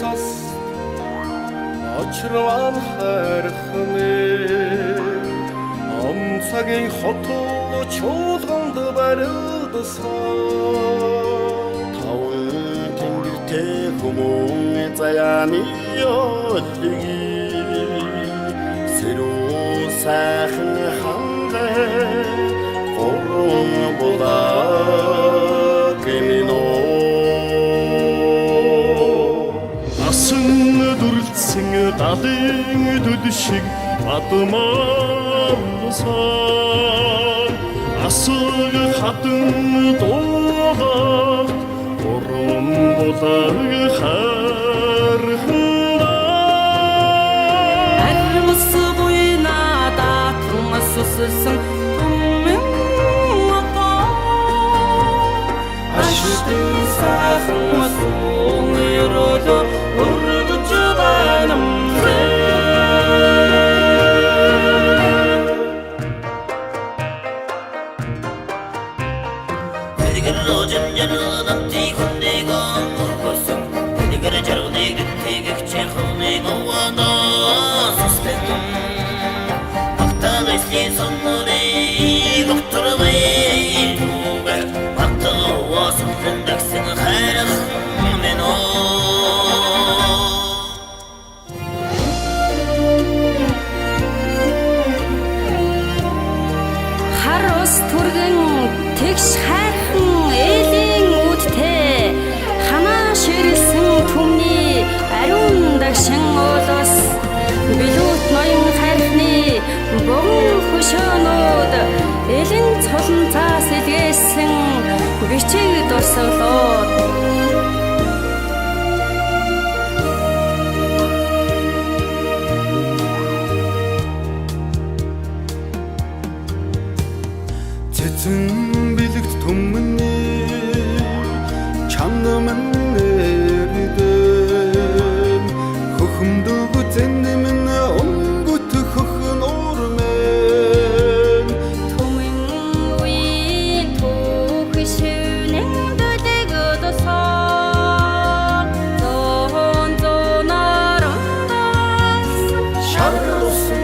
сост очрван хайрхны онцагийн хотол чуулганд барилдсан тав тэнгэртэй хүмүүн заяаны өдлөгийг сэрүү сайхан хангай гурван булаа гэмнэ асан дүрлцэн далын дүл шиг адмаасан асаг хатан дуугаар гурван булаа хархандаа армас буйна даатмас сүсэн түмэн мата ашигтэн сайхан масууроло ургэж байнам Харус түргэн тэгш хайрхан ээлийн үүдтэй ханаа ширэлсэн түмний ариун дагшин уулас билүүт ноён хайрхны богн хөшөөнүүд элен цолон цаас илгээсэн бичиг дурсаглоод цэцэн бэлэгт түмний чанаман нэрдэм хөхөмдөг зэнмэн онгот хөхн урмэн түмэн үеийн түүх шивнэн дэдэг досоо зоон зоонарандас шарсан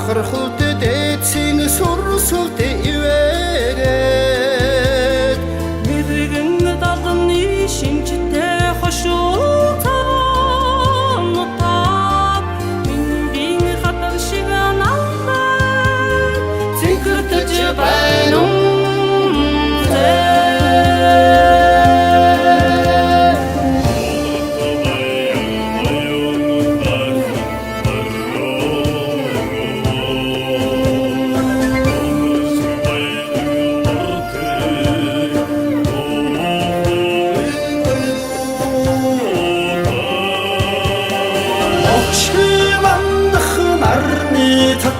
ахархут дэцэн сурсулт ивэгэт мэрэгэн далны шинжтэй хошуутаа миндийн хатар шиг намайг зинхэртэж байна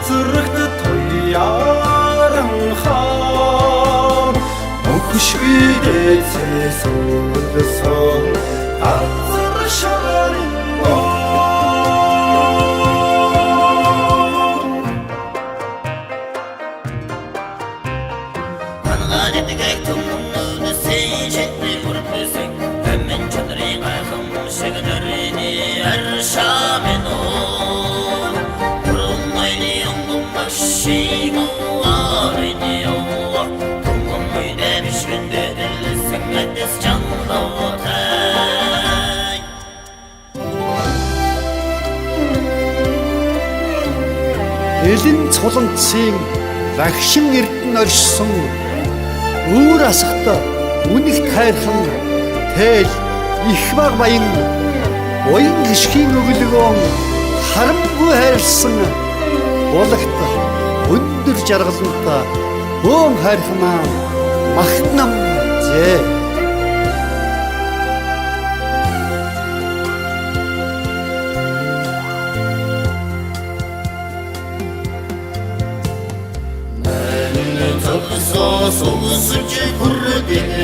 цацрагт туяаран хаа өгшвидээ цэсүүлсэн азар шарын ангаадэгэй түмнүүд сэжэдний бүрдсэн амин чанарын гайхам шигнэрний аршамено элен цуланцын лагшин эрдэн оршсон өөр асахта Үнийг тайрхан тэл их баг баян уян гიშгийн өглөгөөн харамгүй хайрлсан улагт өндөр жаргалтай бөөн хайрхнаа махнам зээ. Soğusunca kurudun